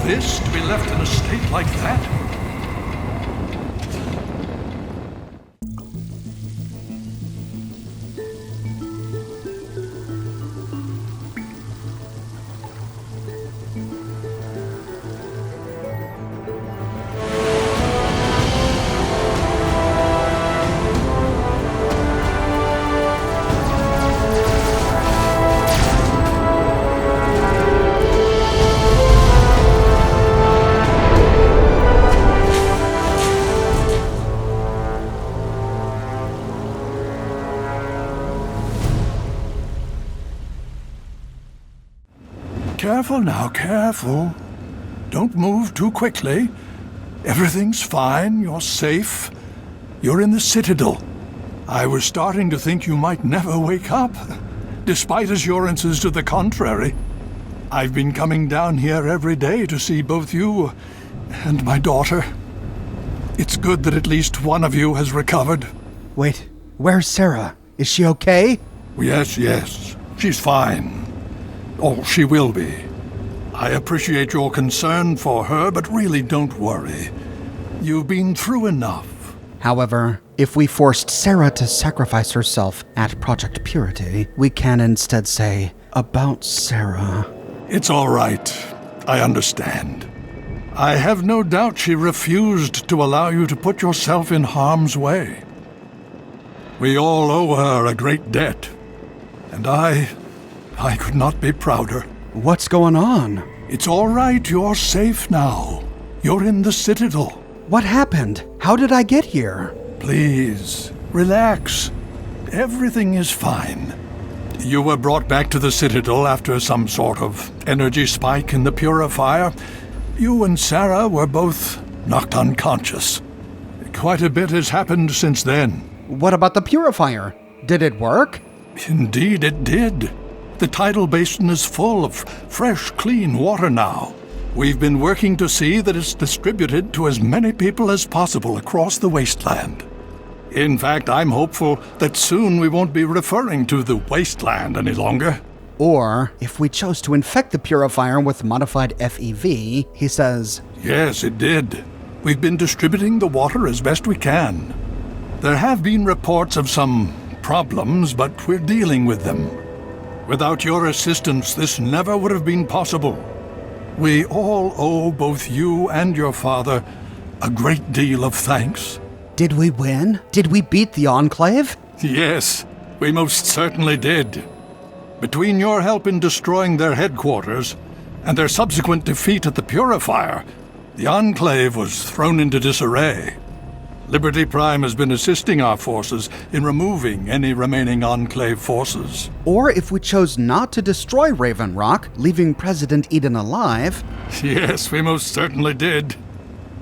this to be left in a state like that? Careful now, careful. Don't move too quickly. Everything's fine, you're safe. You're in the Citadel. I was starting to think you might never wake up, despite assurances to the contrary. I've been coming down here every day to see both you and my daughter. It's good that at least one of you has recovered. Wait, where's Sarah? Is she okay? Yes. She's fine. Oh, she will be. I appreciate your concern for her, but really don't worry. You've been through enough. However, if we forced Sarah to sacrifice herself at Project Purity, we can instead say, about Sarah. It's all right. I understand. I have no doubt she refused to allow you to put yourself in harm's way. We all owe her a great debt, and I could not be prouder. What's going on? It's all right, you're safe now. You're in the Citadel. What happened? How did I get here? Please, relax. Everything is fine. You were brought back to the Citadel after some sort of energy spike in the purifier. You and Sarah were both knocked unconscious. Quite a bit has happened since then. What about the purifier? Did it work? Indeed it did. The tidal basin is full of fresh, clean water now. We've been working to see that it's distributed to as many people as possible across the wasteland. In fact, I'm hopeful that soon we won't be referring to the wasteland any longer. Or, if we chose to infect the purifier with modified FEV, he says... Yes, it did. We've been distributing the water as best we can. There have been reports of some problems, but we're dealing with them. Without your assistance, this never would have been possible. We all owe both you and your father a great deal of thanks. Did we win? Did we beat the Enclave? Yes, we most certainly did. Between your help in destroying their headquarters and their subsequent defeat at the Purifier, the Enclave was thrown into disarray. Liberty Prime has been assisting our forces in removing any remaining Enclave forces. Or if we chose not to destroy Raven Rock, leaving President Eden alive... Yes, we most certainly did.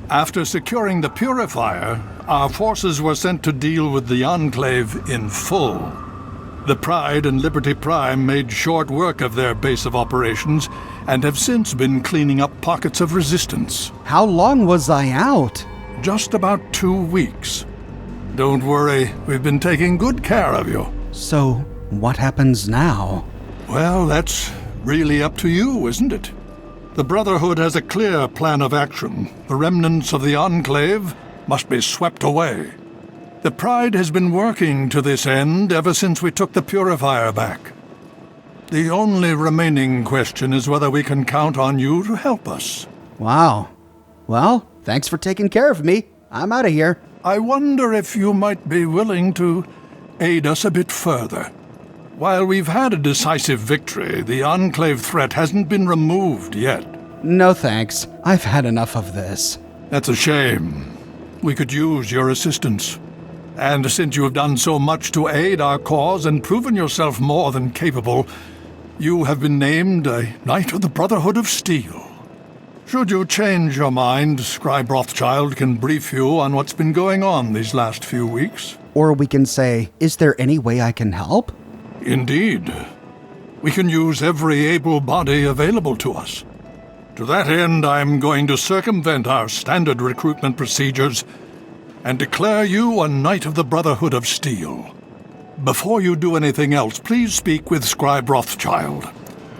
After securing the Purifier, our forces were sent to deal with the Enclave in full. The Pride and Liberty Prime made short work of their base of operations and have since been cleaning up pockets of resistance. How long was I out? Just about 2 weeks. Don't worry, we've been taking good care of you. So, what happens now? Well, that's really up to you, isn't it? The Brotherhood has a clear plan of action. The remnants of the Enclave must be swept away. The Pride has been working to this end ever since we took the Purifier back. The only remaining question is whether we can count on you to help us. Wow. Well, thanks for taking care of me. I'm out of here. I wonder if you might be willing to aid us a bit further. While we've had a decisive victory, the Enclave threat hasn't been removed yet. No thanks. I've had enough of this. That's a shame. We could use your assistance. And since you have done so much to aid our cause and proven yourself more than capable, you have been named a Knight of the Brotherhood of Steel. Should you change your mind, Scribe Rothschild can brief you on what's been going on these last few weeks. Or we can say, is there any way I can help? Indeed. We can use every able body available to us. To that end, I'm going to circumvent our standard recruitment procedures and declare you a Knight of the Brotherhood of Steel. Before you do anything else, please speak with Scribe Rothschild.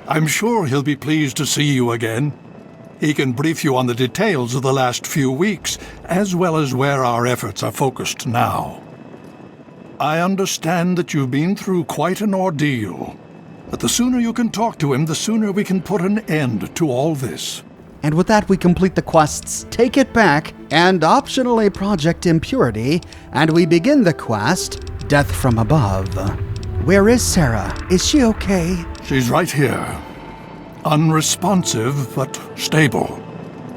I'm sure he'll be pleased to see you again. He can brief you on the details of the last few weeks, as well as where our efforts are focused now. I understand that you've been through quite an ordeal, but the sooner you can talk to him, the sooner we can put an end to all this. And with that, we complete the quests Take It Back and optionally Project Impurity, and we begin the quest Death from Above. Where is Sarah? Is she okay? She's right here. Unresponsive, but stable.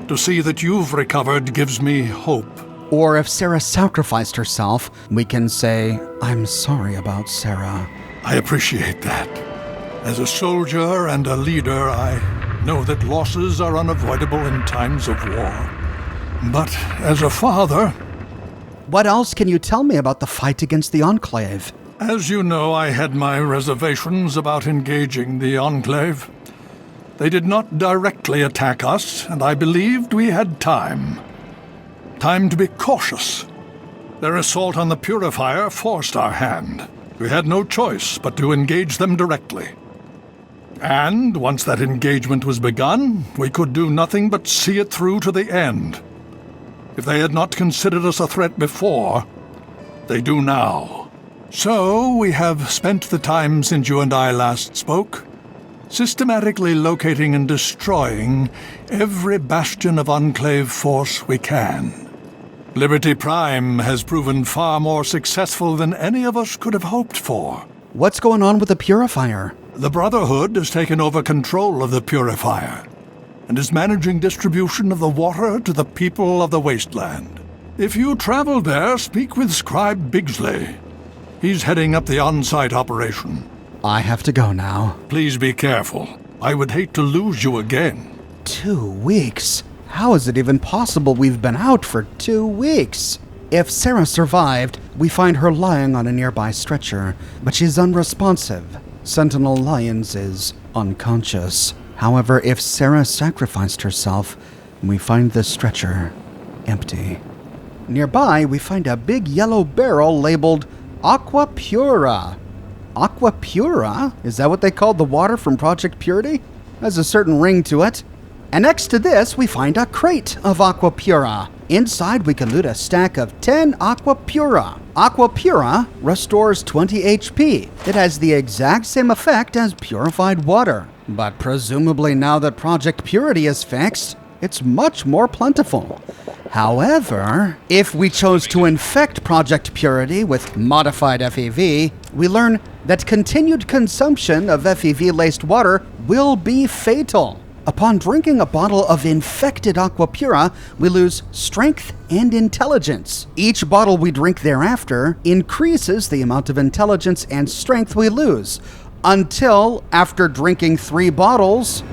To see that you've recovered gives me hope. Or if Sarah sacrificed herself, we can say, I'm sorry about Sarah. I appreciate that. As a soldier and a leader, I know that losses are unavoidable in times of war. But as a father... What else can you tell me about the fight against the Enclave? As you know, I had my reservations about engaging the Enclave. They did not directly attack us, and I believed we had time. Time to be cautious. Their assault on the Purifier forced our hand. We had no choice but to engage them directly. And once that engagement was begun, we could do nothing but see it through to the end. If they had not considered us a threat before, they do now. So we have spent the time since you and I last spoke, systematically locating and destroying every bastion of Enclave force we can. Liberty Prime has proven far more successful than any of us could have hoped for. What's going on with the Purifier? The Brotherhood has taken over control of the Purifier and is managing distribution of the water to the people of the wasteland. If you travel there, speak with Scribe Bigsley. He's heading up the on-site operation. I have to go now. Please be careful. I would hate to lose you again. 2 weeks? How is it even possible we've been out for 2 weeks? If Sarah survived, we find her lying on a nearby stretcher, but she's unresponsive. Sentinel Lyons is unconscious. However, if Sarah sacrificed herself, we find the stretcher empty. Nearby, we find a big yellow barrel labeled Aqua Pura. Aqua Pura? Is that what they called the water from Project Purity? Has a certain ring to it. And next to this, we find a crate of Aqua Pura. Inside, we can loot a stack of 10 Aqua Pura. Aqua Pura restores 20 HP. It has the exact same effect as purified water. But presumably now that Project Purity is fixed, it's much more plentiful. However, if we chose to infect Project Purity with modified FEV, we learn that continued consumption of FEV-laced water will be fatal. Upon drinking a bottle of infected Aqua Pura, we lose strength and intelligence. Each bottle we drink thereafter increases the amount of intelligence and strength we lose, until, after drinking 3 bottles,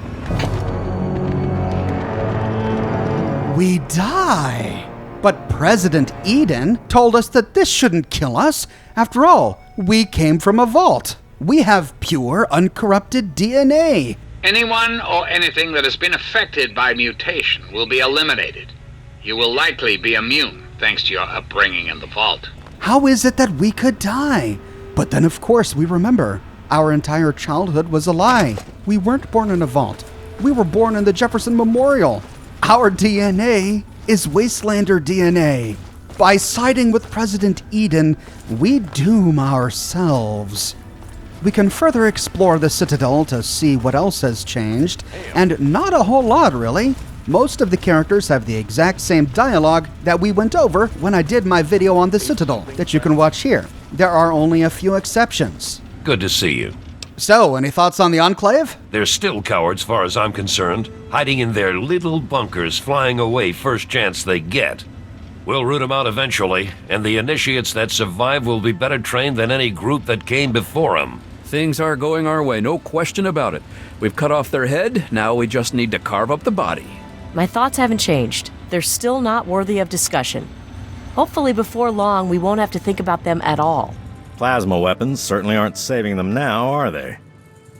we die. But President Eden told us that this shouldn't kill us. After all, we came from a vault. We have pure, uncorrupted DNA. Anyone or anything that has been affected by mutation will be eliminated. You will likely be immune, thanks to your upbringing in the vault. How is it that we could die? But then, of course, we remember. Our entire childhood was a lie. We weren't born in a vault. We were born in the Jefferson Memorial. Our DNA is Wastelander DNA. By siding with President Eden, we doom ourselves. We can further explore the Citadel to see what else has changed, and not a whole lot, really. Most of the characters have the exact same dialogue that we went over when I did my video on the Citadel that you can watch here. There are only a few exceptions. Good to see you. So, any thoughts on the Enclave? They're still cowards, far as I'm concerned, hiding in their little bunkers, flying away first chance they get. We'll root them out eventually, and the initiates that survive will be better trained than any group that came before them. Things are going our way, no question about it. We've cut off their head, now we just need to carve up the body. My thoughts haven't changed. They're still not worthy of discussion. Hopefully before long, we won't have to think about them at all. Plasma weapons certainly aren't saving them now, are they?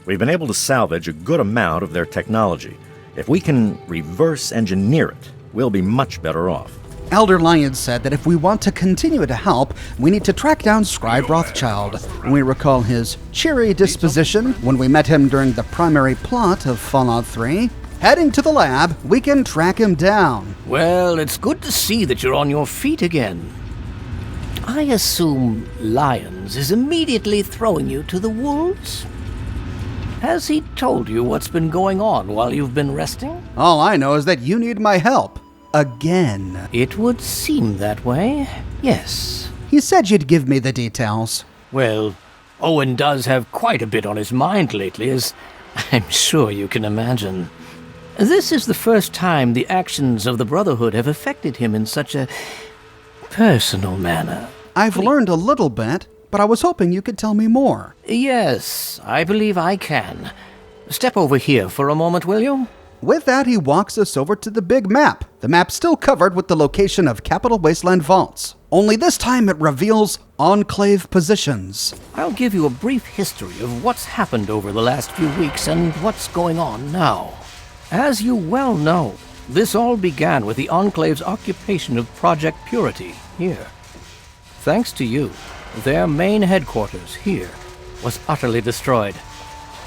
We've been able to salvage a good amount of their technology. If we can reverse engineer it, we'll be much better off. Elder Lyons said that if we want to continue to help, we need to track down Scribe Rothschild. We recall his cheery disposition when we met him during the primary plot of Fallout 3. Heading to the lab, we can track him down. Well, it's good to see that you're on your feet again. I assume Lyons is immediately throwing you to the wolves? Has he told you what's been going on while you've been resting? All I know is that you need my help. Again. It would seem that way, yes. He said you'd give me the details. Well, Owen does have quite a bit on his mind lately, as I'm sure you can imagine. This is the first time the actions of the Brotherhood have affected him in such a personal manner. I've learned a little bit, but I was hoping you could tell me more. Yes, I believe I can. Step over here for a moment, will you? With that, he walks us over to the big map. The map's still covered with the location of Capital Wasteland vaults. Only this time it reveals Enclave positions. I'll give you a brief history of what's happened over the last few weeks and what's going on now. As you well know, this all began with the Enclave's occupation of Project Purity here. Thanks to you, their main headquarters here was utterly destroyed.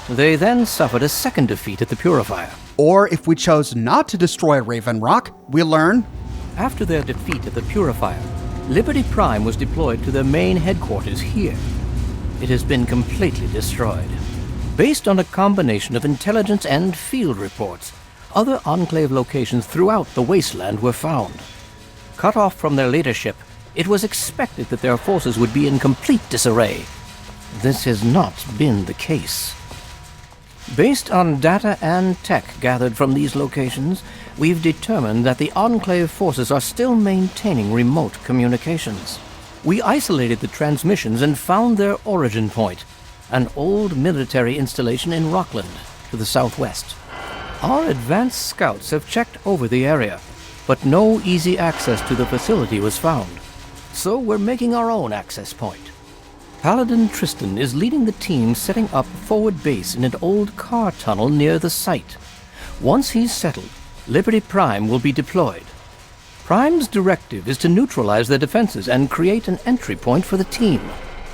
They then suffered a second defeat at the Purifier. Or if we chose not to destroy Raven Rock, we learn... After their defeat at the Purifier, Liberty Prime was deployed to their main headquarters here. It has been completely destroyed. Based on a combination of intelligence and field reports, other Enclave locations throughout the wasteland were found. Cut off from their leadership, it was expected that their forces would be in complete disarray. This has not been the case. Based on data and tech gathered from these locations, we've determined that the Enclave forces are still maintaining remote communications. We isolated the transmissions and found their origin point, an old military installation in Rockland, to the southwest. Our advanced scouts have checked over the area, but no easy access to the facility was found. So we're making our own access point. Paladin Tristan is leading the team setting up a forward base in an old car tunnel near the site. Once he's settled, Liberty Prime will be deployed. Prime's directive is to neutralize their defenses and create an entry point for the team.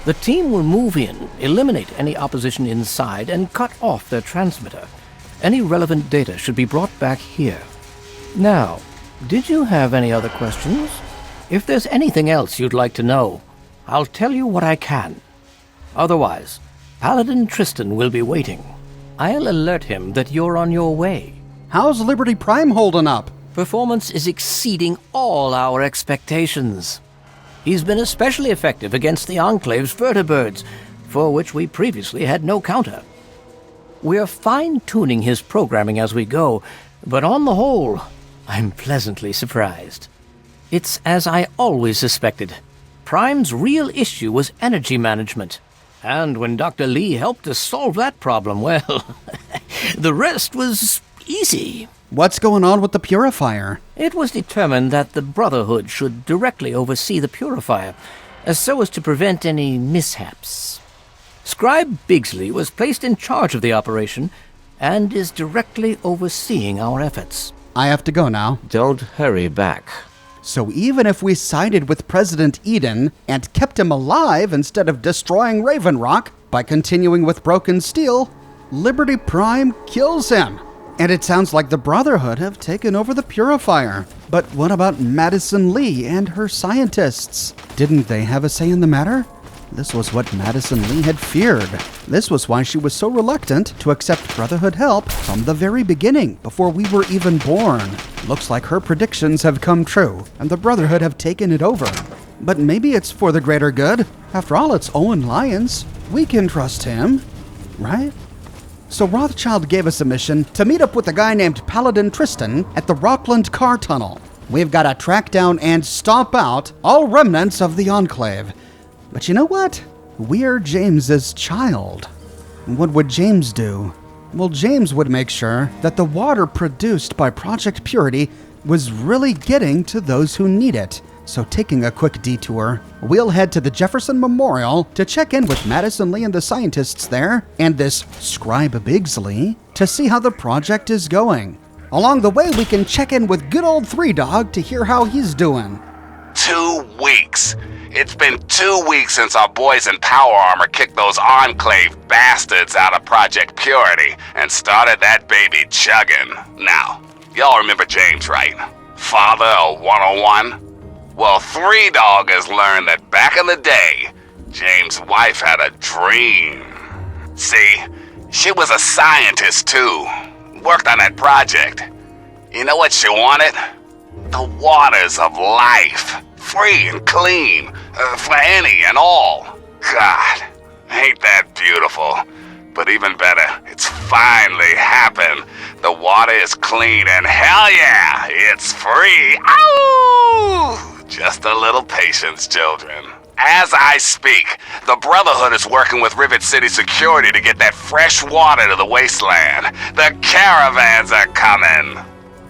The team will move in, eliminate any opposition inside, and cut off their transmitter. Any relevant data should be brought back here. Now, did you have any other questions? If there's anything else you'd like to know, I'll tell you what I can. Otherwise, Paladin Tristan will be waiting. I'll alert him that you're on your way. How's Liberty Prime holding up? Performance is exceeding all our expectations. He's been especially effective against the Enclave's vertibirds, for which we previously had no counter. We're fine-tuning his programming as we go, but on the whole, I'm pleasantly surprised. It's as I always suspected. Prime's real issue was energy management. And when Dr. Lee helped us solve that problem, well, the rest was easy. What's going on with the Purifier? It was determined that the Brotherhood should directly oversee the Purifier, so as to prevent any mishaps. Scribe Bigsley was placed in charge of the operation and is directly overseeing our efforts. I have to go now. Don't hurry back. So even if we sided with President Eden and kept him alive instead of destroying Raven Rock by continuing with Broken Steel, Liberty Prime kills him. And it sounds like the Brotherhood have taken over the Purifier. But what about Madison Lee and her scientists? Didn't they have a say in the matter? This was what Madison Lee had feared. This was why she was so reluctant to accept Brotherhood help from the very beginning, before we were even born. Looks like her predictions have come true, and the Brotherhood have taken it over. But maybe it's for the greater good. After all, it's Owen Lyons. We can trust him, right? So Rothschild gave us a mission to meet up with a guy named Paladin Tristan at the Rockland car tunnel. We've got to track down and stomp out all remnants of the Enclave. But you know what? We're James's child. What would James do? Well, James would make sure that the water produced by Project Purity was really getting to those who need it. So taking a quick detour, we'll head to the Jefferson Memorial to check in with Madison Lee and the scientists there, and this Scribe Bigsley, to see how the project is going. Along the way, we can check in with good old Three Dog to hear how he's doing. 2 weeks. It's been 2 weeks since our boys in power armor kicked those Enclave bastards out of Project Purity and started that baby chugging. Now, y'all remember James, right? Father of 101? Well, Three Dog has learned that back in the day, James' wife had a dream. See, she was a scientist too. Worked on that project. You know what she wanted? The waters of life. Free and clean. For any and all. God, ain't that beautiful? But even better, it's finally happened. The water is clean and hell yeah, it's free. Ow! Just a little patience, children. As I speak, the Brotherhood is working with Rivet City Security to get that fresh water to the wasteland. The caravans are coming.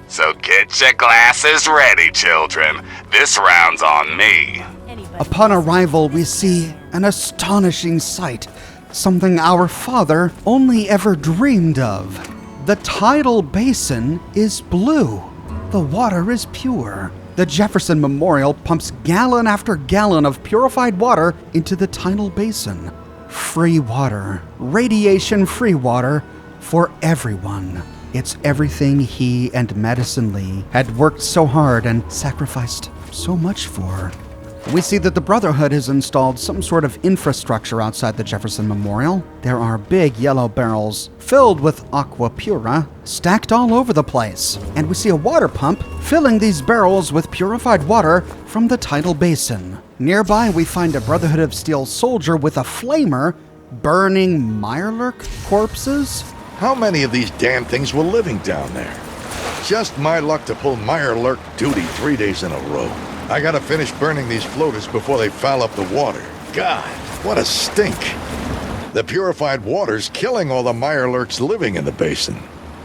So get your glasses ready, children. This round's on me. Upon arrival, we see an astonishing sight, something our father only ever dreamed of. The tidal basin is blue. The water is pure. The Jefferson Memorial pumps gallon after gallon of purified water into the tidal basin. Free water, radiation-free water for everyone. It's everything he and Madison Lee had worked so hard and sacrificed so much for. We see that the Brotherhood has installed some sort of infrastructure outside the Jefferson Memorial. There are big yellow barrels filled with aqua pura stacked all over the place. And we see a water pump filling these barrels with purified water from the tidal basin. Nearby, we find a Brotherhood of Steel soldier with a flamer burning Mirelurk corpses. How many of these damn things were living down there? Just my luck to pull Mirelurk duty 3 days in a row. I gotta finish burning these floaters before they foul up the water. God, what a stink. The purified water's killing all the Mirelurks living in the basin.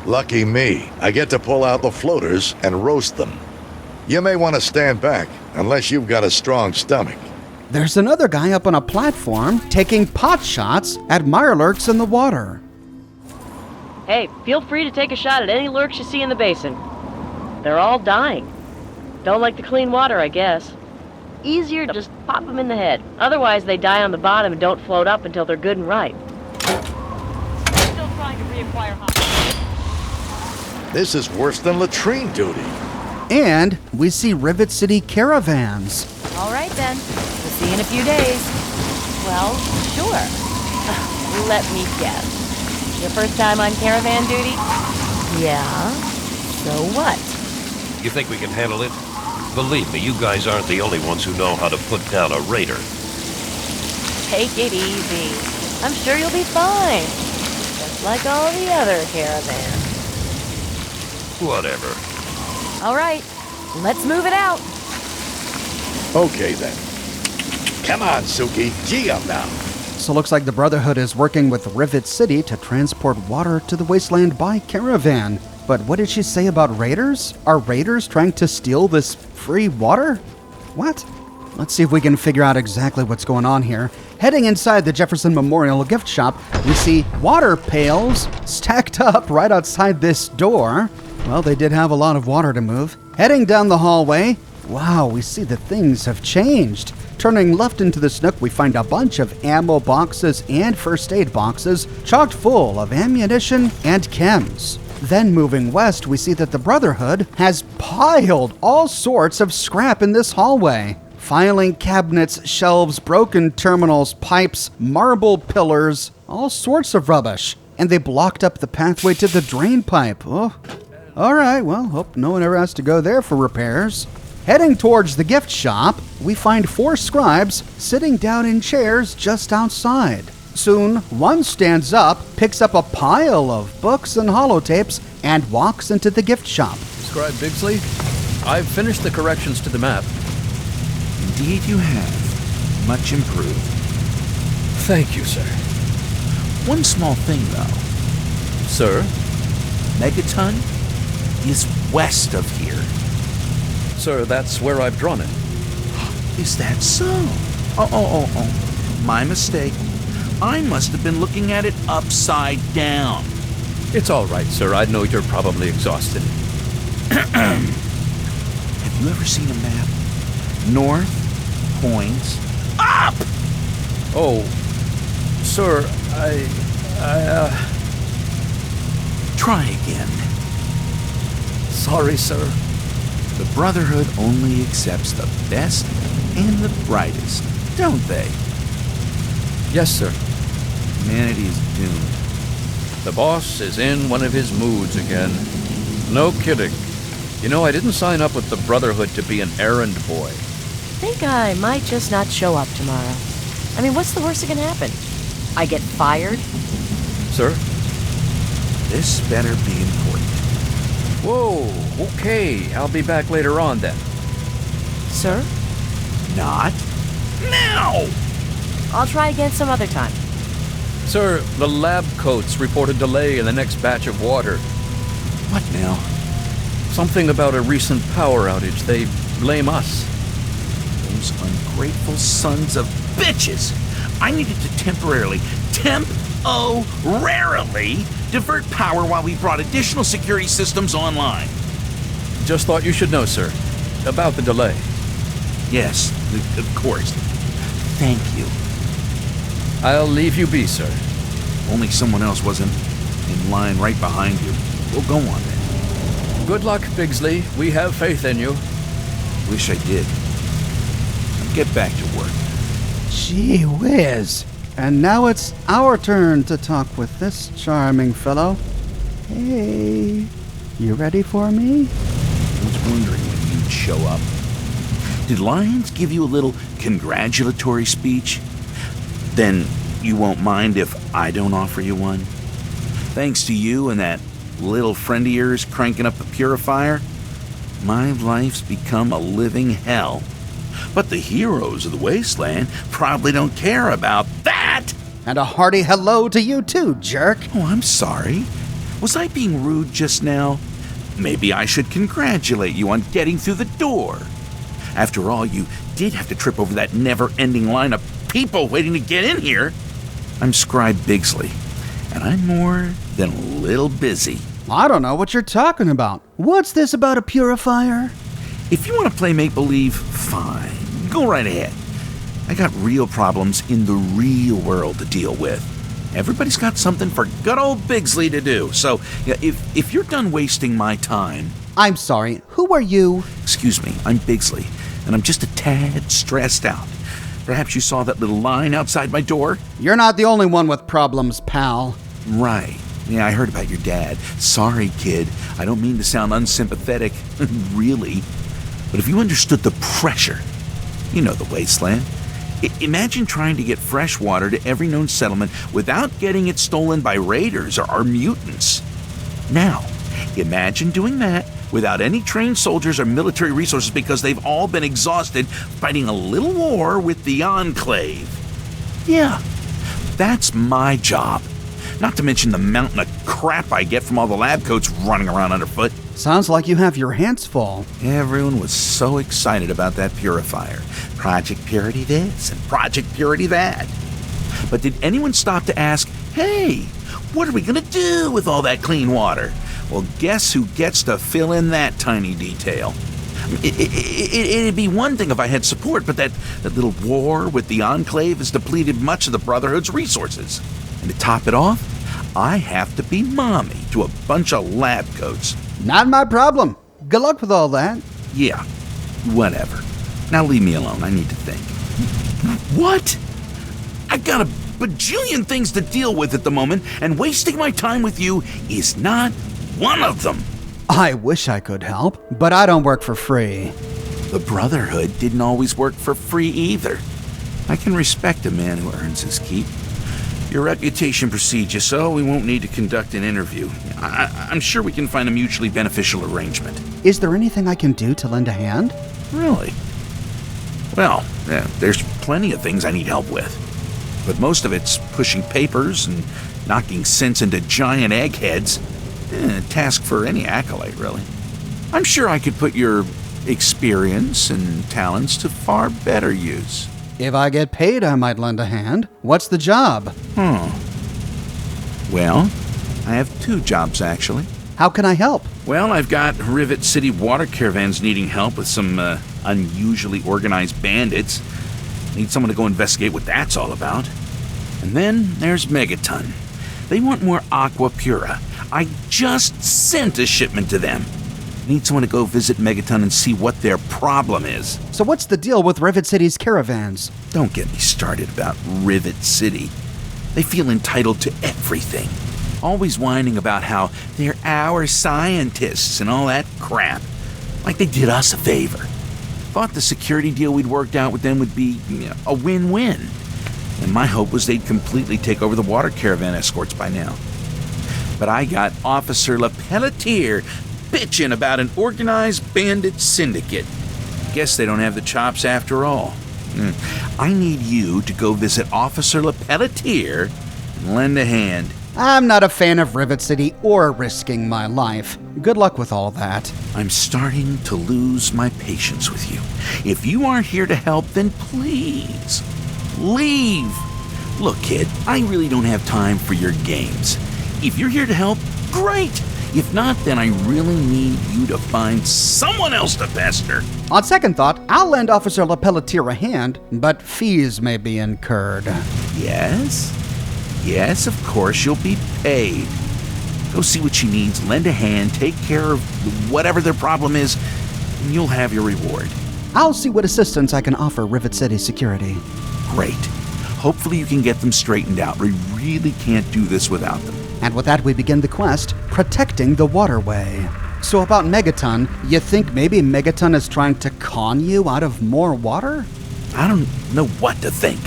Lucky me, I get to pull out the floaters and roast them. You may want to stand back, unless you've got a strong stomach. There's another guy up on a platform taking pot shots at Mirelurks in the water. Hey, feel free to take a shot at any lurks you see in the basin. They're all dying. Don't like the clean water, I guess. Easier to just pop them in the head. Otherwise, they die on the bottom and don't float up until they're good and ripe. Still trying to reacquire hot. This is worse than latrine duty. And we see Rivet City caravans. All right, then. We'll see you in a few days. Well, sure. Let me guess. Your first time on caravan duty? Yeah. So what? You think we can handle it? Believe me, you guys aren't the only ones who know how to put down a raider. Take it easy. I'm sure you'll be fine. Just like all the other caravans. Whatever. All right. Let's move it out. Okay then. Come on, Suki. Gee up now. So looks like the Brotherhood is working with Rivet City to transport water to the wasteland by caravan. But what did she say about raiders? Are raiders trying to steal this free water? What? Let's see if we can figure out exactly what's going on here. Heading inside the Jefferson Memorial gift shop, we see water pails stacked up right outside this door. Well, they did have a lot of water to move. Heading down the hallway, wow, we see that things have changed. Turning left into this nook, we find a bunch of ammo boxes and first aid boxes chocked full of ammunition and chems. Then moving west, we see that the Brotherhood has piled all sorts of scrap in this hallway. Filing cabinets, shelves, broken terminals, pipes, marble pillars, all sorts of rubbish. And they blocked up the pathway to the drain pipe. Oh, all right, well, hope no one ever has to go there for repairs. Heading towards the gift shop, we find 4 scribes sitting down in chairs just outside. Soon, one stands up, picks up a pile of books and holotapes, and walks into the gift shop. Scribe Bigsley, I've finished the corrections to the map. Indeed you have. Much improved. Thank you, sir. One small thing, though. Sir? Megaton is west of here. Sir, that's where I've drawn it. Is that so? Oh. My mistake. I must have been looking at it upside down. It's all right, sir. I know you're probably exhausted. Have you ever seen a map? North points up! Oh, sir, Try again. sorry, sir. The Brotherhood only accepts the best and the brightest, don't they? Yes, sir. Humanity is doomed. The boss is in one of his moods again. No kidding. You know, I didn't sign up with the Brotherhood to be an errand boy. Think I might just not show up tomorrow. I mean, what's the worst that can happen? I get fired? Sir? This better be important. Whoa, okay. I'll be back later on then. Sir? Not now! I'll try again some other time. Sir, the lab coats report a delay in the next batch of water. What now? Something about a recent power outage. They blame us. Those ungrateful sons of bitches! I needed to temporarily divert power while we brought additional security systems online. Just thought you should know, sir, about the delay. Yes, of course. Thank you. I'll leave you be, sir. Only someone else wasn't in line right behind you. We'll go on then. Good luck, Bigsley. We have faith in you. Wish I did. Now get back to work. Gee whiz. And now it's our turn to talk with this charming fellow. Hey, you ready for me? I was wondering when you'd show up. Did Lyons give you a little congratulatory speech? Then you won't mind if I don't offer you one? Thanks to you and that little friend of yours cranking up the purifier, my life's become a living hell. But the heroes of the wasteland probably don't care about that! And a hearty hello to you too, jerk. Oh, I'm sorry. Was I being rude just now? Maybe I should congratulate you on getting through the door. After all, you did have to trip over that never-ending line of people waiting to get in here. I'm Scribe Bigsley, and I'm more than a little busy. I don't know what you're talking about. What's this about a purifier? If you want to play make-believe, fine. Go right ahead. I got real problems in the real world to deal with. Everybody's got something for good old Bigsley to do. So, if you're done wasting my time... I'm sorry, who are you? Excuse me, I'm Bigsley, and I'm just a tad stressed out. Perhaps you saw that little line outside my door? You're not the only one with problems, pal. Right. Yeah, I heard about your dad. Sorry, kid. I don't mean to sound unsympathetic, really. But if you understood the pressure, you know the wasteland. Imagine trying to get fresh water to every known settlement without getting it stolen by raiders or mutants. Now, imagine doing that without any trained soldiers or military resources because they've all been exhausted fighting a little war with the Enclave. Yeah, that's my job. Not to mention the mountain of crap I get from all the lab coats running around underfoot. Sounds like you have your hands full. Everyone was so excited about that purifier. Project Purity this and Project Purity that. But did anyone stop to ask, hey, what are we going to do with all that clean water? Well, guess who gets to fill in that tiny detail? It'd be one thing if I had support, but that little war with the Enclave has depleted much of the Brotherhood's resources. And to top it off, I have to be mommy to a bunch of lab coats. Not my problem. Good luck with all that. Yeah, whatever. Now leave me alone. I need to think. What? I've got a bajillion things to deal with at the moment, and wasting my time with you is not one of them. I wish I could help, but I don't work for free. The Brotherhood didn't always work for free either. I can respect a man who earns his keep. Your reputation precedes you, so we won't need to conduct an interview. I'm sure we can find a mutually beneficial arrangement. Is there anything I can do to lend a hand? Really? Well, there's plenty of things I need help with. But most of it's pushing papers and knocking sense into giant eggheads. A task for any acolyte, really. I'm sure I could put your experience and talents to far better use. If I get paid, I might lend a hand. What's the job? Well, I have two jobs, actually. How can I help? Well, I've got Rivet City water caravans needing help with some unusually organized bandits. Need someone to go investigate what that's all about. And then there's Megaton. They want more Aqua Pura. I just sent a shipment to them. Need someone to go visit Megaton and see what their problem is. So what's the deal with Rivet City's caravans? Don't get me started about Rivet City. They feel entitled to everything. Always whining about how they're our scientists and all that crap. Like they did us a favor. Thought the security deal we'd worked out with them would be a win-win. And my hope was they'd completely take over the water caravan escorts by now. But I got Officer LePelletier bitching about an organized bandit syndicate. Guess they don't have the chops after all. I need you to go visit Officer LePelletier and lend a hand. I'm not a fan of Rivet City or risking my life. Good luck with all that. I'm starting to lose my patience with you. If you aren't here to help, then please, leave. Look, kid, I really don't have time for your games. If you're here to help, great. If not, then I really need you to find someone else to pester. On second thought, I'll lend Officer LePelletier a hand, but fees may be incurred. Yes? Yes, of course, you'll be paid. Go see what she needs, lend a hand, take care of whatever their problem is, and you'll have your reward. I'll see what assistance I can offer Rivet City security. Great. Hopefully you can get them straightened out. We really can't do this without them. And with that, we begin the quest, protecting the waterway. So about Megaton, you think maybe Megaton is trying to con you out of more water? I don't know what to think.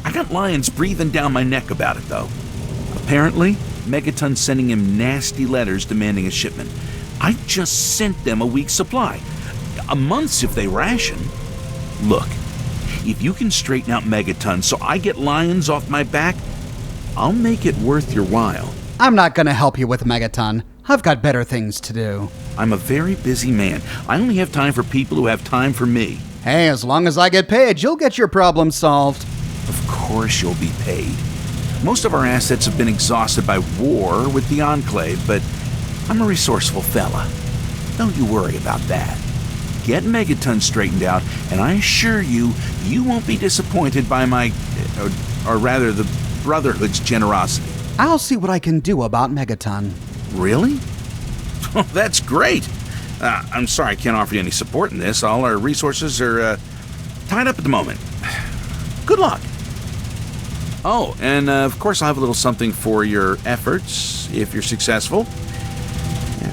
I got lions breathing down my neck about it, though. Apparently, Megaton's sending him nasty letters demanding a shipment. I just sent them a week's supply. A month's if they ration. Look, if you can straighten out Megaton so I get lions off my back, I'll make it worth your while. I'm not gonna help you with Megaton. I've got better things to do. I'm a very busy man. I only have time for people who have time for me. Hey, as long as I get paid, you'll get your problem solved. Of course you'll be paid. Most of our assets have been exhausted by war with the Enclave, but I'm a resourceful fella. Don't you worry about that. Get Megaton straightened out, and I assure you, you won't be disappointed by my, or rather the Brotherhood's generosity. I'll see what I can do about Megaton. Really? Oh, that's great. I'm sorry I can't offer you any support in this. All our resources are tied up at the moment. Good luck. Oh, and of course I'll have a little something for your efforts if you're successful.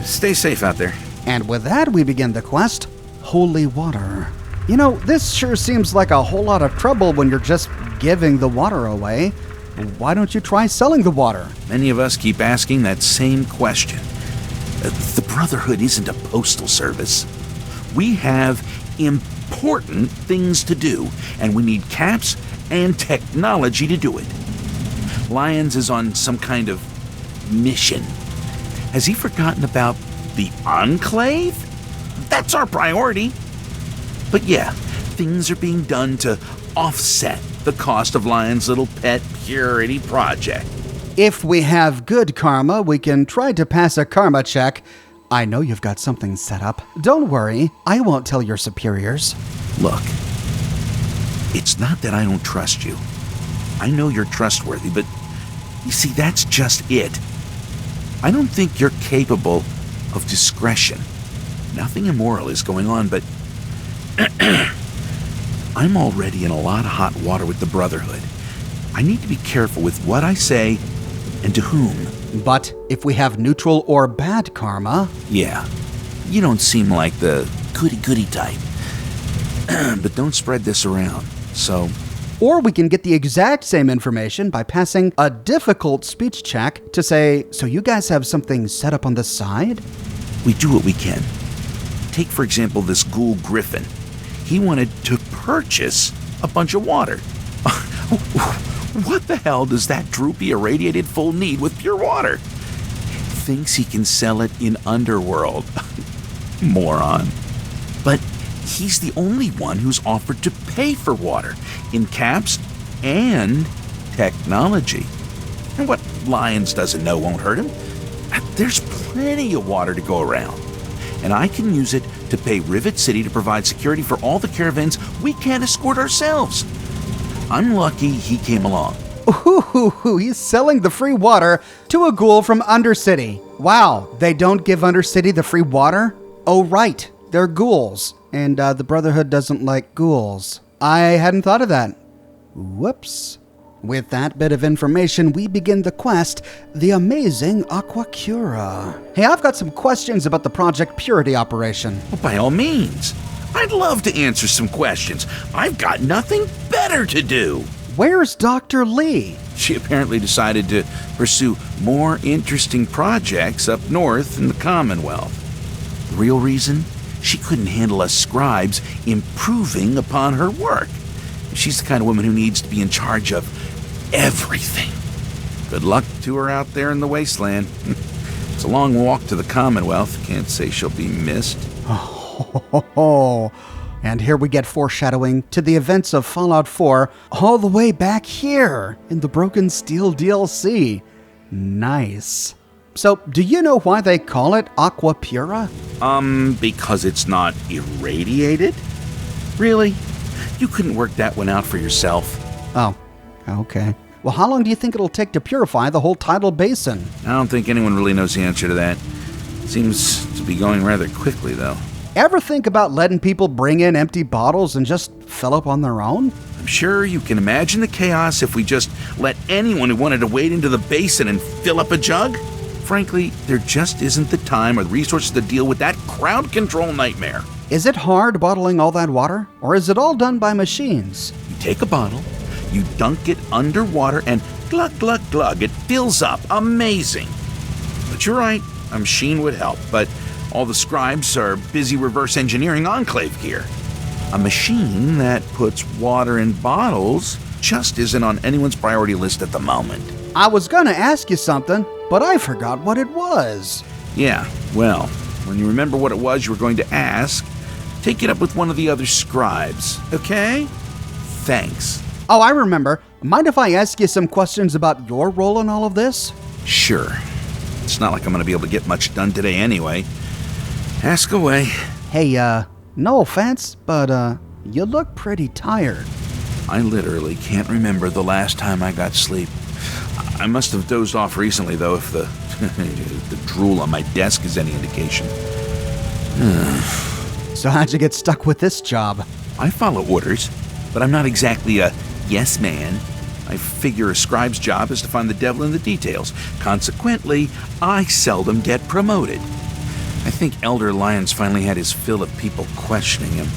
Stay safe out there. And with that, we begin the quest, Holy Water. You know, this sure seems like a whole lot of trouble when you're just giving the water away. Why don't you try selling the water? Many of us keep asking that same question. The Brotherhood isn't a postal service. We have important things to do, and we need caps and technology to do it. Lyons is on some kind of mission. Has he forgotten about the Enclave? That's our priority. But yeah, things are being done to offset the cost of Lyon's little pet purity project. If we have good karma, we can try to pass a karma check. I know you've got something set up. Don't worry, I won't tell your superiors. Look, it's not that I don't trust you. I know you're trustworthy, but you see, that's just it. I don't think you're capable of discretion. Nothing immoral is going on, but I'm already in a lot of hot water with the Brotherhood. I need to be careful with what I say and to whom. But if we have neutral or bad karma... Yeah, you don't seem like the goody-goody type. But don't spread this around, so... Or we can get the exact same information by passing a difficult speech check to say, so you guys have something set up on the side? We do what we can. Take, for example, this ghoul Griffin. He wanted to purchase a bunch of water. What the hell does that droopy irradiated fool need with pure water? Thinks he can sell it in Underworld. Moron. But he's the only one who's offered to pay for water in caps and technology. And what Lyons doesn't know won't hurt him. There's plenty of water to go around. And I can use it to pay Rivet City to provide security for all the caravans we can't escort ourselves. I'm lucky he came along. Ooh, he's selling the free water to a ghoul from Undercity. Wow, they don't give Undercity the free water? Oh, right, they're ghouls, and the Brotherhood doesn't like ghouls. I hadn't thought of that. Whoops. With that bit of information, we begin the quest, The Amazing Aquacura. Hey, I've got some questions about the Project Purity operation. Well, by all means. I'd love to answer some questions. I've got nothing better to do. Where's Dr. Lee? She apparently decided to pursue more interesting projects up north in the Commonwealth. The real reason? She couldn't handle us scribes improving upon her work. She's the kind of woman who needs to be in charge of everything. Good luck to her out there in the wasteland. It's a long walk to the Commonwealth. Can't say she'll be missed. Oh, and here we get foreshadowing to the events of Fallout 4 all the way back here in the Broken Steel DLC. Nice. So, do you know why they call it Aqua Pura? Because it's not irradiated? Really? You couldn't work that one out for yourself. Oh, okay. Well, how long do you think it'll take to purify the whole tidal basin? I don't think anyone really knows the answer to that. Seems to be going rather quickly, though. Ever think about letting people bring in empty bottles and just fill up on their own? I'm sure you can imagine the chaos if we just let anyone who wanted to wade into the basin and fill up a jug. Frankly, there just isn't the time or the resources to deal with that crowd control nightmare. Is it hard bottling all that water, or is it all done by machines? You take a bottle, you dunk it underwater, and glug, glug, glug, it fills up. Amazing. But you're right, a machine would help, but all the scribes are busy reverse engineering Enclave gear. A machine that puts water in bottles just isn't on anyone's priority list at the moment. I was gonna ask you something, but I forgot what it was. Yeah, well, when you remember what it was you were going to ask, take it up with one of the other scribes, okay? Thanks. Oh, I remember. Mind if I ask you some questions about your role in all of this? Sure. It's not like I'm going to be able to get much done today anyway. Ask away. Hey, no offense, but, you look pretty tired. I literally can't remember the last time I got sleep. I must have dozed off recently, though, if the drool on my desk is any indication. So how'd you get stuck with this job? I follow orders, but I'm not exactly a yes man. I figure a scribe's job is to find the devil in the details. Consequently, I seldom get promoted. I think Elder Lyons finally had his fill of people questioning him.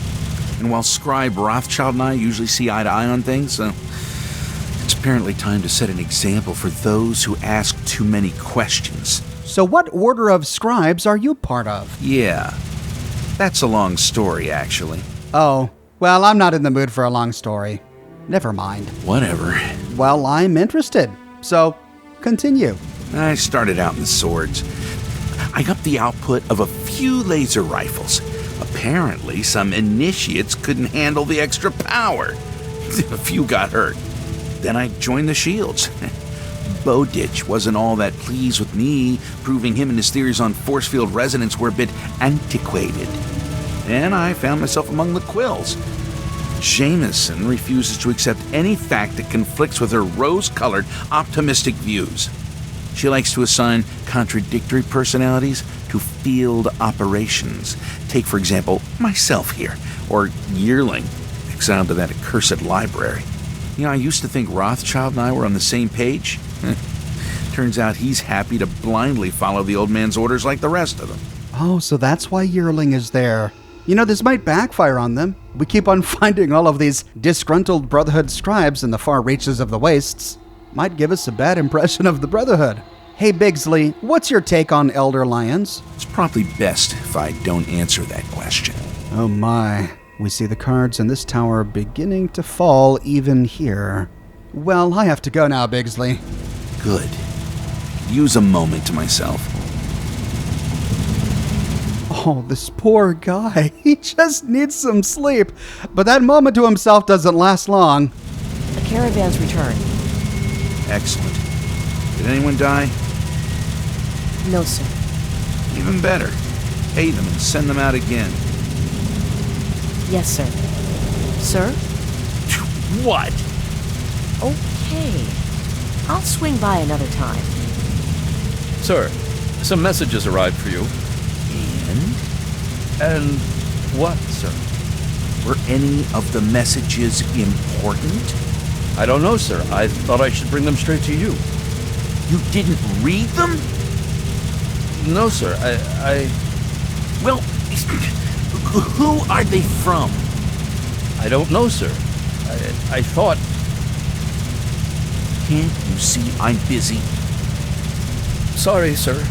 And while Scribe Rothschild and I usually see eye to eye on things, it's apparently time to set an example for those who ask too many questions. So what order of scribes are you part of? Yeah, that's a long story, actually. Oh, well, I'm not in the mood for a long story. Never mind. Whatever. Well, I'm interested. So, continue. I started out in the swords. I upped the output of a few laser rifles. Apparently, some initiates couldn't handle the extra power. A few got hurt. Then I joined the shields. Bowditch wasn't all that pleased with me, proving him and his theories on force field resonance were a bit antiquated. Then I found myself among the Quills. Jameson refuses to accept any fact that conflicts with her rose-colored, optimistic views. She likes to assign contradictory personalities to field operations. Take, for example, myself here, or Yearling, exiled to that accursed library. You know, I used to think Rothschild and I were on the same page. Turns out he's happy to blindly follow the old man's orders like the rest of them. Oh, so that's why Yearling is there. You know, this might backfire on them. We keep on finding all of these disgruntled Brotherhood scribes in the far reaches of the wastes. Might give us a bad impression of the Brotherhood. Hey, Bigsley, what's your take on Elder Lyons? It's probably best if I don't answer that question. Oh my. We see the cards in this tower beginning to fall even here. Well, I have to go now, Bigsley. Good. Use a moment to myself. Oh, this poor guy. He just needs some sleep. But that moment to himself doesn't last long. The caravan's returned. Excellent. Did anyone die? No, sir. Even better. Pay them and send them out again. Yes, sir. Sir? What? Okay. I'll swing by another time. Sir, some messages arrived for you. And what, sir? Were any of the messages important? I don't know, sir. I thought I should bring them straight to you. You didn't read them? No, sir. Well, who are they from? I don't know, sir. I thought... Can't you see I'm busy? Sorry, sir.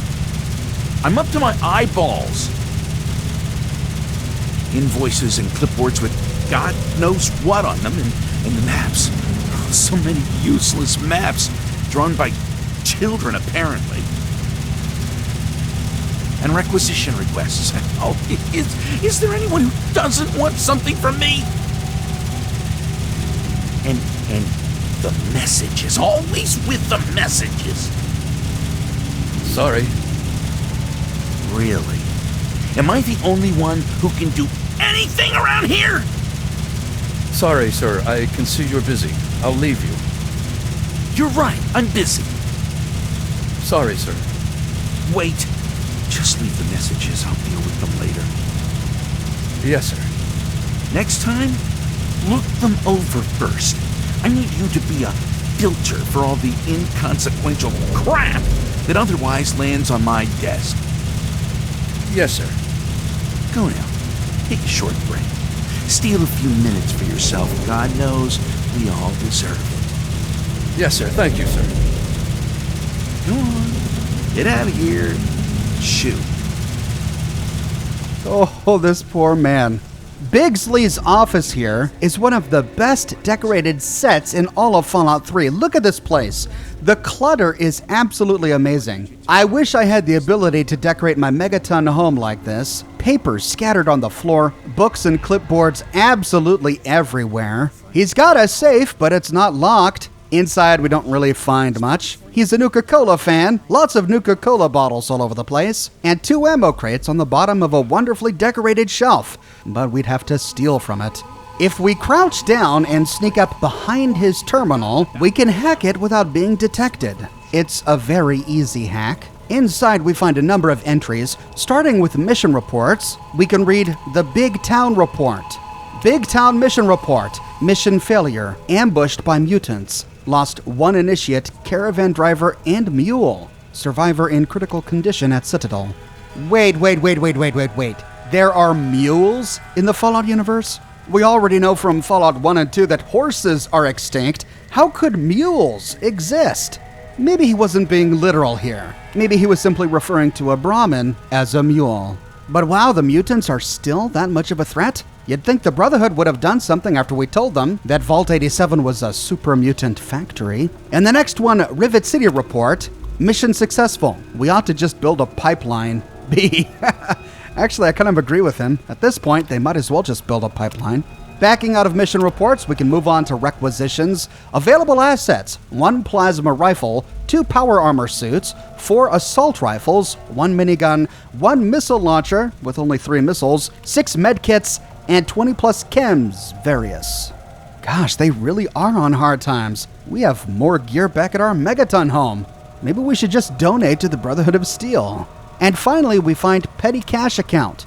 I'm up to my eyeballs. Invoices and clipboards with God knows what on them, and the maps. So many useless maps, drawn by children, apparently. And requisition requests. Oh, is there anyone who doesn't want something from me? And the messages, always with the messages. Sorry. Really? Am I the only one who can do anything around here? Sorry, sir. I can see you're busy. I'll leave you. You're right. I'm busy. Sorry, sir. Wait. Just leave the messages. I'll deal with them later. Yes, sir. Next time, look them over first. I need you to be a filter for all the inconsequential crap that otherwise lands on my desk. Yes, sir. Go now. Take a short break. Steal a few minutes for yourself. God knows we all deserve it. Yes, sir. Thank you, sir. Go on. Get out of here. Shoot. Oh, this poor man. Bigsley's office here is one of the best decorated sets in all of Fallout 3. Look at this place. The clutter is absolutely amazing. I wish I had the ability to decorate my megaton home like this. Papers scattered on the floor, books and clipboards absolutely everywhere. He's got a safe, but it's not locked. Inside, we don't really find much. He's a Nuka-Cola fan, lots of Nuka-Cola bottles all over the place, and 2 ammo crates on the bottom of a wonderfully decorated shelf, but we'd have to steal from it. If we crouch down and sneak up behind his terminal, we can hack it without being detected. It's a very easy hack. Inside, we find a number of entries, starting with mission reports. We can read the Big Town Report. Big Town Mission Report. Mission failure. Ambushed by mutants. Lost 1 initiate, caravan driver, and mule. Survivor in critical condition at Citadel. Wait. There are mules in the Fallout universe? We already know from Fallout 1 and 2 that horses are extinct. How could mules exist? Maybe he wasn't being literal here. Maybe he was simply referring to a Brahmin as a mule. But wow, the mutants are still that much of a threat? You'd think the Brotherhood would have done something after we told them that Vault 87 was a super mutant factory. And the next one, Rivet City Report. Mission successful. We ought to just build a pipeline. B. Actually, I kind of agree with him. At this point, they might as well just build a pipeline. Backing out of mission reports, we can move on to requisitions. Available assets: 1 plasma rifle, 2 power armor suits, 4 assault rifles, 1 minigun, 1 missile launcher with only 3 missiles, 6 medkits, and 20 plus chems, various. Gosh, they really are on hard times. We have more gear back at our megaton home. Maybe we should just donate to the Brotherhood of Steel. And finally, we find petty cash account.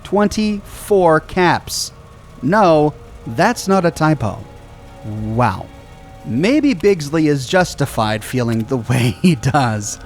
24 caps. No, that's not a typo. Wow. Maybe Bigsley is justified feeling the way he does.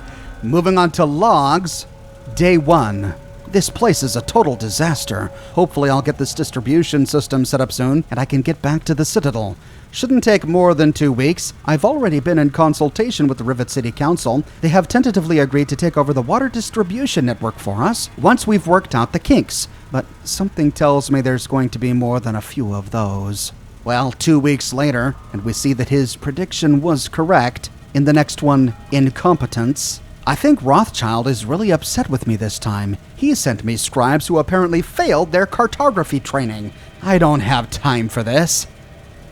Moving on to logs. Day 1. This place is a total disaster. Hopefully I'll get this distribution system set up soon, and I can get back to the Citadel. Shouldn't take more than 2 weeks. I've already been in consultation with the Rivet City Council. They have tentatively agreed to take over the water distribution network for us once we've worked out the kinks. But something tells me there's going to be more than a few of those. Well, 2 weeks later, and we see that his prediction was correct. In the next one, incompetence. I think Rothschild is really upset with me this time. He sent me scribes who apparently failed their cartography training. I don't have time for this.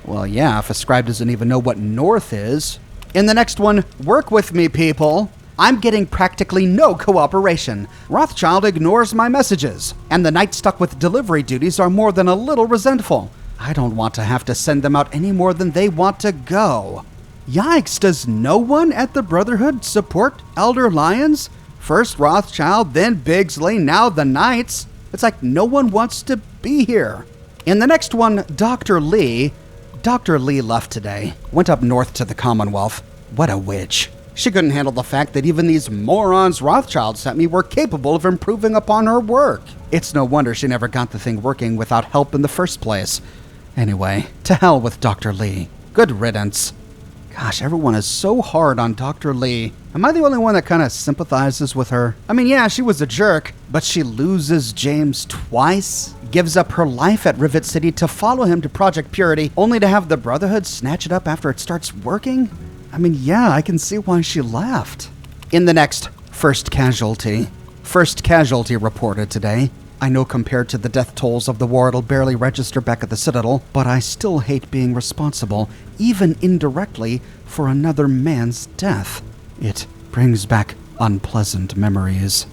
Well, yeah, if a scribe doesn't even know what north is. In the next one, work with me, people. I'm getting practically no cooperation. Rothschild ignores my messages, and the knights stuck with delivery duties are more than a little resentful. I don't want to have to send them out any more than they want to go. Yikes, does no one at the Brotherhood support Elder Lyons? First Rothschild, then Bigsley, now the Knights. It's like no one wants to be here. In the next one, Dr. Lee. Dr. Lee left today, went up north to the Commonwealth. What a witch. She couldn't handle the fact that even these morons Rothschild sent me were capable of improving upon her work. It's no wonder she never got the thing working without help in the first place. Anyway, to hell with Dr. Lee. Good riddance. Gosh, everyone is so hard on Dr. Lee. Am I the only one that kind of sympathizes with her? I mean, yeah, she was a jerk, but she loses James twice, gives up her life at Rivet City to follow him to Project Purity, only to have the Brotherhood snatch it up after it starts working? I mean, yeah, I can see why she left. In the next, First Casualty. First Casualty reported today. I know compared to the death tolls of the war, it'll barely register back at the Citadel, but I still hate being responsible, even indirectly, for another man's death. It brings back unpleasant memories.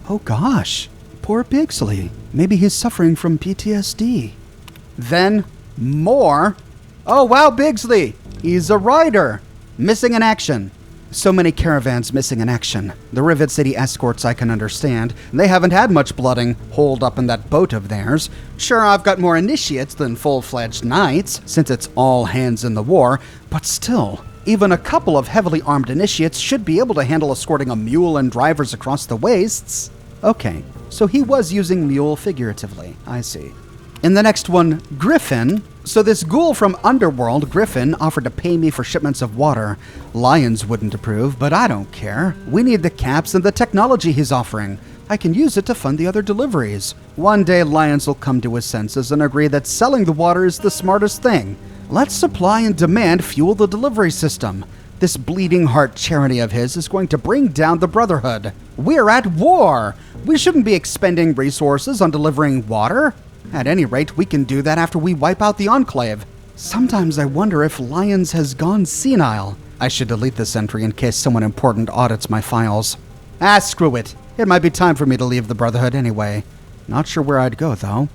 Oh gosh, poor Bigsley. Maybe he's suffering from PTSD. Then, more. Oh wow, Bigsley! He's a rider! Missing in action. So many caravans missing in action. The Rivet City escorts I can understand. They haven't had much blooding holed up in that boat of theirs. Sure, I've got more initiates than full-fledged knights, since it's all hands in the war, but still, even a couple of heavily armed initiates should be able to handle escorting a mule and drivers across the wastes. Okay, so he was using mule figuratively, I see. In the next one, Griffin. So this ghoul from Underworld, Griffin, offered to pay me for shipments of water. Lyons wouldn't approve, but I don't care. We need the caps and the technology he's offering. I can use it to fund the other deliveries. One day Lyons will come to his senses and agree that selling the water is the smartest thing. Let supply and demand fuel the delivery system. This bleeding heart charity of his is going to bring down the Brotherhood. We're at war! We shouldn't be expending resources on delivering water. At any rate, we can do that after we wipe out the Enclave. Sometimes I wonder if Lyons has gone senile. I should delete this entry in case someone important audits my files. Ah, screw it. It might be time for me to leave the Brotherhood anyway. Not sure where I'd go, though.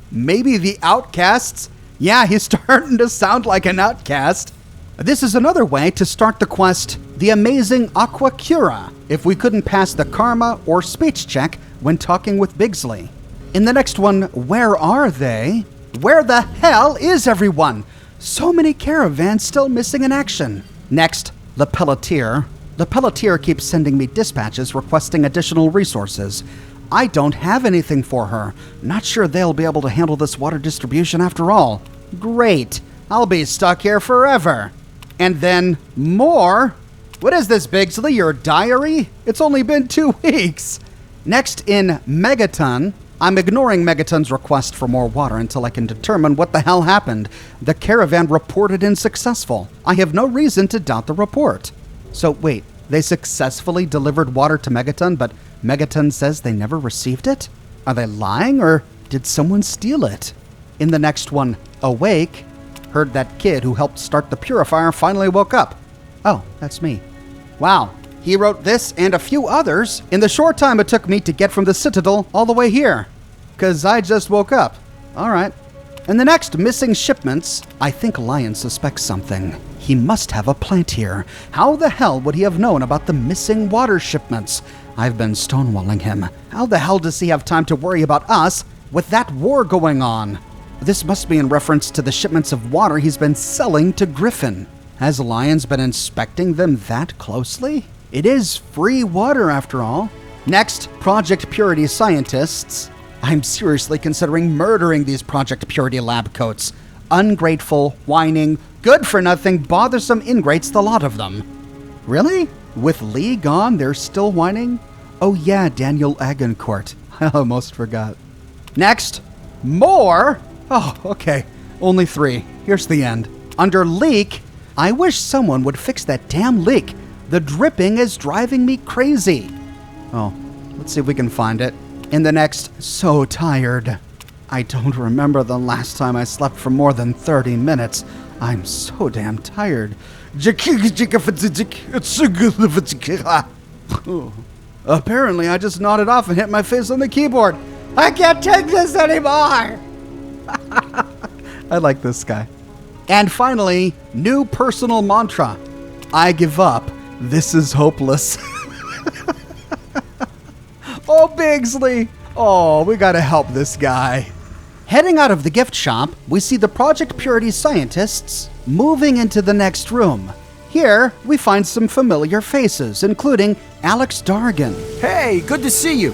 Maybe the Outcasts? Yeah, he's starting to sound like an outcast. This is another way to start the quest, The Amazing Aqua Cura, if we couldn't pass the karma or speech check when talking with Bigsley. In the next one, where are they? Where the hell is everyone? So many caravans still missing in action. Next, Le Pelletier. Le Pelletier keeps sending me dispatches requesting additional resources. I don't have anything for her. Not sure they'll be able to handle this water distribution after all. Great. I'll be stuck here forever. And then more. What is this, Bigsley? Your diary? It's only been 2 weeks. Next in Megaton. I'm ignoring Megaton's request for more water until I can determine what the hell happened. The caravan reported unsuccessful. I have no reason to doubt the report. So wait, they successfully delivered water to Megaton, but Megaton says they never received it? Are they lying, or did someone steal it? In the next one, Awake. Heard that kid who helped start the purifier finally woke up. Oh, that's me. Wow. He wrote this and a few others in the short time it took me to get from the Citadel all the way here. 'Cause I just woke up. All right. In the next missing shipments, I think Lyons suspects something. He must have a plant here. How the hell would he have known about the missing water shipments? I've been stonewalling him. How the hell does he have time to worry about us with that war going on? This must be in reference to the shipments of water he's been selling to Griffin. Has Lyons been inspecting them that closely? It is free water, after all. Next, Project Purity scientists. I'm seriously considering murdering these Project Purity lab coats. Ungrateful, whining, good-for-nothing, bothersome ingrates, the lot of them. Really? With Lee gone, they're still whining? Oh yeah, Daniel Agincourt. I almost forgot. Next, more? Oh, okay. Only 3. Here's the end. Under leak, I wish someone would fix that damn leak. The dripping is driving me crazy. Oh, let's see if we can find it. In the next, so tired. I don't remember the last time I slept for more than 30 minutes. I'm so damn tired. Apparently, I just nodded off and hit my face on the keyboard. I can't take this anymore! I like this guy. And finally, new personal mantra. I give up. This is hopeless. Oh, Bigsley. Oh, we gotta help this guy. Heading out of the gift shop, we see the Project Purity scientists moving into the next room. Here, we find some familiar faces, including Alex Dargan. Hey, good to see you.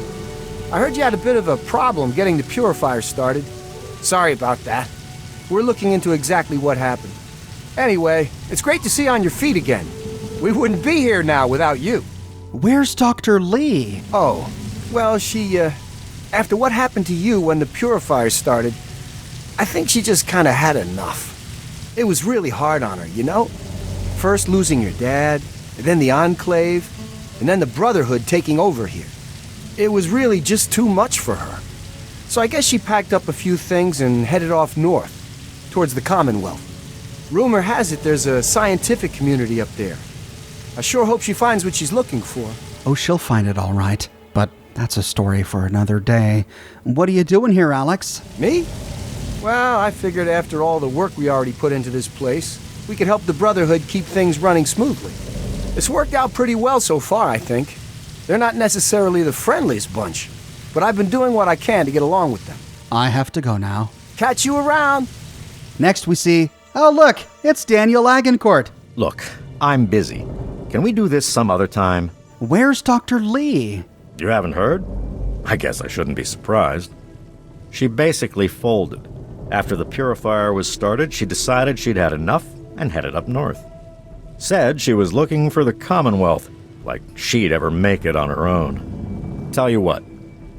I heard you had a bit of a problem getting the purifier started. Sorry about that. We're looking into exactly what happened. Anyway, it's great to see you on your feet again. We wouldn't be here now without you. Where's Dr. Lee? Oh, well, after what happened to you when the purifier started, I think she just kind of had enough. It was really hard on her, you know? First losing your dad, and then the Enclave, and then the Brotherhood taking over here. It was really just too much for her. So I guess she packed up a few things and headed off north, towards the Commonwealth. Rumor has it there's a scientific community up there. I sure hope she finds what she's looking for. Oh, she'll find it all right. But that's a story for another day. What are you doing here, Alex? Me? Well, I figured after all the work we already put into this place, we could help the Brotherhood keep things running smoothly. It's worked out pretty well so far, I think. They're not necessarily the friendliest bunch, but I've been doing what I can to get along with them. I have to go now. Catch you around. Next we see, oh look, it's Daniel Agincourt. Look, I'm busy. Can we do this some other time? Where's Dr. Lee? You haven't heard? I guess I shouldn't be surprised. She basically folded. After the purifier was started, she decided she'd had enough and headed up north. Said she was looking for the Commonwealth, like she'd ever make it on her own. Tell you what,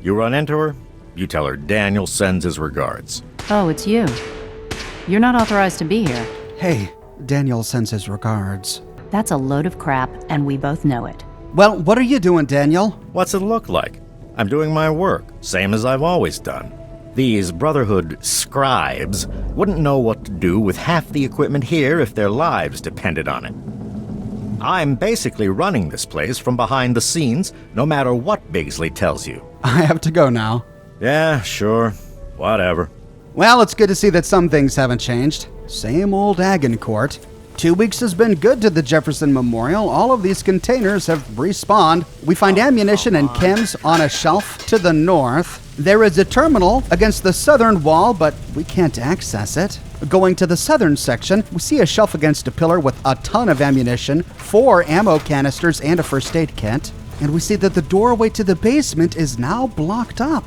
you run into her, you tell her Daniel sends his regards. Oh, it's you. You're not authorized to be here. Hey, Daniel sends his regards. That's a load of crap, and we both know it. Well, what are you doing, Daniel? What's it look like? I'm doing my work, same as I've always done. These Brotherhood scribes wouldn't know what to do with half the equipment here if their lives depended on it. I'm basically running this place from behind the scenes, no matter what Bigsley tells you. I have to go now. Yeah, sure. Whatever. Well, it's good to see that some things haven't changed. Same old Agincourt. 2 weeks has been good to the Jefferson Memorial. All of these containers have respawned. We find ammunition and chems on a shelf to the north. There is a terminal against the southern wall, but we can't access it. Going to the southern section, we see a shelf against a pillar with a ton of ammunition, 4 ammo canisters, and a first aid kit. And we see that the doorway to the basement is now blocked up.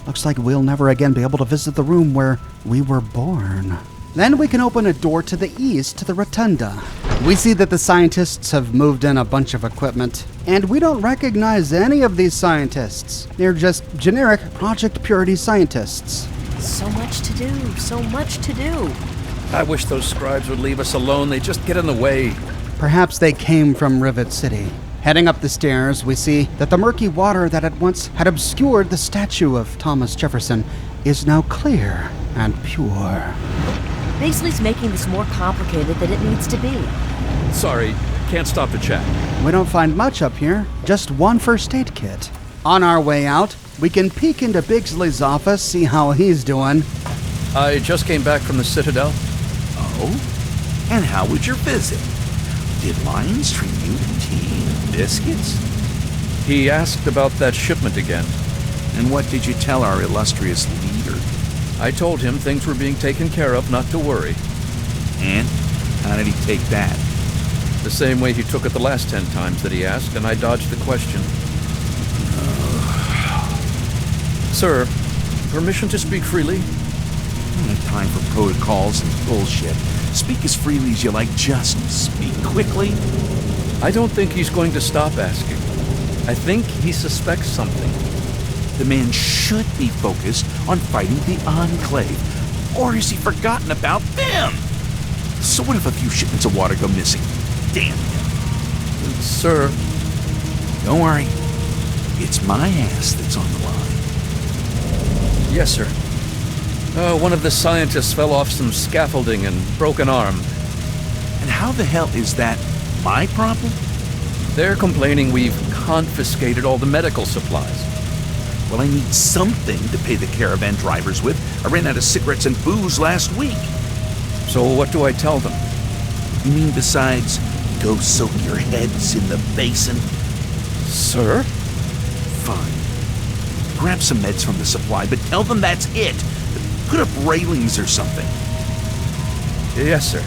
Looks like we'll never again be able to visit the room where we were born. Then we can open a door to the east to the rotunda. We see that the scientists have moved in a bunch of equipment, and we don't recognize any of these scientists. They're just generic Project Purity scientists. So much to do, so much to do. I wish those scribes would leave us alone. They just get in the way. Perhaps they came from Rivet City. Heading up the stairs, we see that the murky water that at once had obscured the statue of Thomas Jefferson is now clear and pure. Bigsley's making this more complicated than it needs to be. Sorry, can't stop to chat. We don't find much up here, just 1 first aid kit. On our way out, we can peek into Bigsley's office, see how he's doing. I just came back from the Citadel. Oh? And how was your visit? Did Lyons treat you to tea and biscuits? He asked about that shipment again. And what did you tell our illustrious leader? I told him things were being taken care of, not to worry. And how did he take that? The same way he took it the last 10 times that he asked, and I dodged the question. Sir, permission to speak freely? I don't have time for protocols and bullshit. Speak as freely as you like, just speak quickly. I don't think he's going to stop asking. I think he suspects something. The man should be focused on fighting the Enclave. Or has he forgotten about them? So what if a few shipments of water go missing? Damn him. Sir. Don't worry. It's my ass that's on the line. Yes, sir. One of the scientists fell off some scaffolding and broke an arm. And how the hell is that my problem? They're complaining we've confiscated all the medical supplies. Well, I need something to pay the caravan drivers with. I ran out of cigarettes and booze last week. So what do I tell them? You mean besides, go soak your heads in the basin? Sir? Fine. Grab some meds from the supply, but tell them that's it. Put up railings or something. Yes, sir.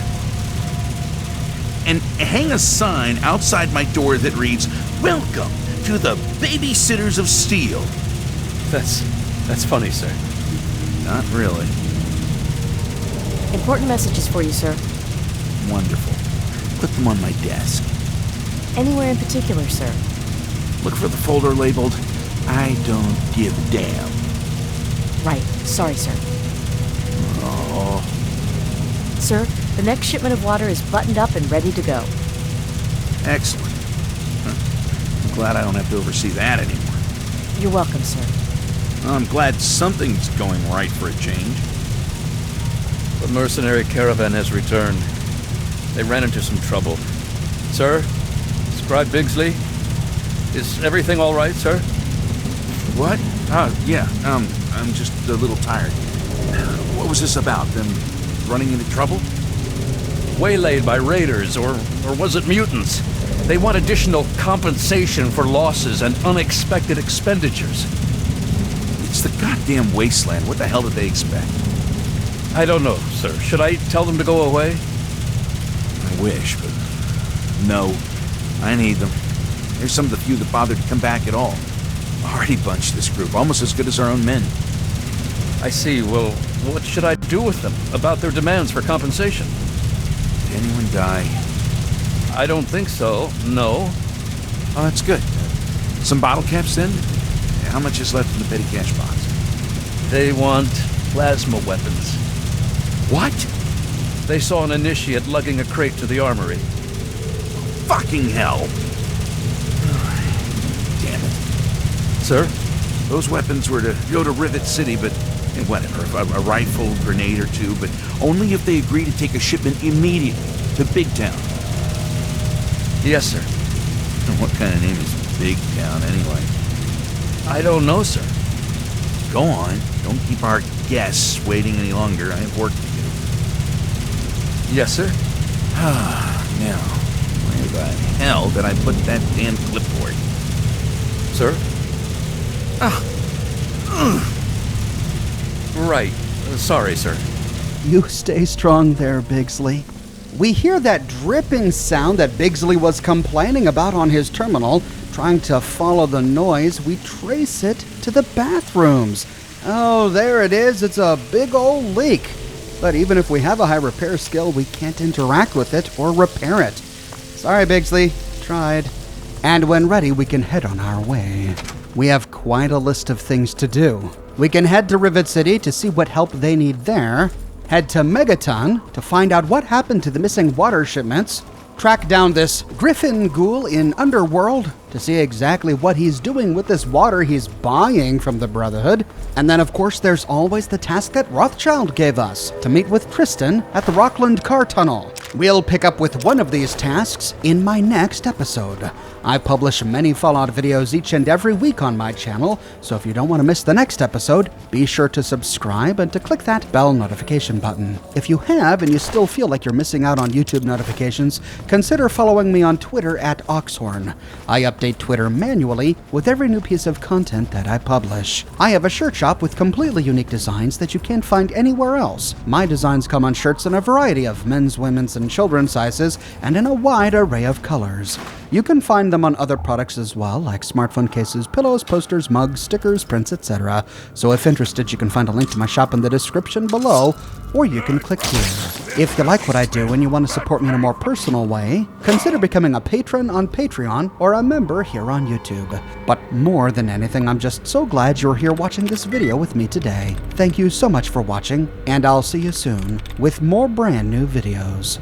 And hang a sign outside my door that reads, "Welcome to the Babysitters of Steel." That's funny, sir. Not really. Important messages for you, sir. Wonderful. Put them on my desk. Anywhere in particular, sir? Look for the folder labeled, "I don't give a damn." Right. Sorry, sir. Oh. Sir, the next shipment of water is buttoned up and ready to go. Excellent. I'm glad I don't have to oversee that anymore. You're welcome, sir. I'm glad something's going right for a change. The mercenary caravan has returned. They ran into some trouble. Sir? Scribe Bigsley? Is everything all right, sir? What? Yeah. I'm just a little tired. What was this about? Them running into trouble? Waylaid by raiders, or was it mutants? They want additional compensation for losses and unexpected expenditures. It's the goddamn wasteland. What the hell did they expect? I don't know, sir. Should I tell them to go away? I wish, but no. I need them. They're some of the few that bothered to come back at all. Already bunched this group, almost as good as our own men. I see. Well, what should I do with them about their demands for compensation? Did anyone die? I don't think so, no. Oh, that's good. Some bottle caps then? How much is left in the petty cash box? They want plasma weapons. What? They saw an initiate lugging a crate to the armory. Fucking hell! Damn it. Sir? Those weapons were to go to Rivet City, but whatever, a rifle, grenade or two, but only if they agree to take a shipment immediately to Big Town. Yes, sir. What kind of name is Big Town, anyway? I don't know, sir. Go on. Don't keep our guests waiting any longer. I have work to do. Yes, sir. Now, where the hell did I put that damn clipboard? Sir? Right. Sorry, sir. You stay strong there, Bigsley. We hear that dripping sound that Bigsley was complaining about on his terminal. Trying to follow the noise, we trace it to the bathrooms. Oh, there it is. It's a big old leak. But even if we have a high repair skill, we can't interact with it or repair it. Sorry, Bigsley. Tried. And when ready, we can head on our way. We have quite a list of things to do. We can head to Rivet City to see what help they need there, head to Megaton to find out what happened to the missing water shipments, track down this Griffin ghoul in Underworld to see exactly what he's doing with this water he's buying from the Brotherhood, and then of course there's always the task that Rothschild gave us, to meet with Tristan at the Rockland car tunnel. We'll pick up with one of these tasks in my next episode. I publish many Fallout videos each and every week on my channel, so if you don't want to miss the next episode, be sure to subscribe and to click that bell notification button. If you have and you still feel like you're missing out on YouTube notifications, consider following me on Twitter at Oxhorn. I update Twitter manually with every new piece of content that I publish. I have a shirt shop with completely unique designs that you can't find anywhere else. My designs come on shirts in a variety of men's, women's, and children's sizes, and in a wide array of colors. You can find them on other products as well, like smartphone cases, pillows, posters, mugs, stickers, prints, etc. So if interested, you can find a link to my shop in the description below, or you can click here. If you like what I do and you want to support me in a more personal way, consider becoming a patron on Patreon or a member here on YouTube. But more than anything, I'm just so glad you're here watching this video with me today. Thank you so much for watching, and I'll see you soon with more brand new videos.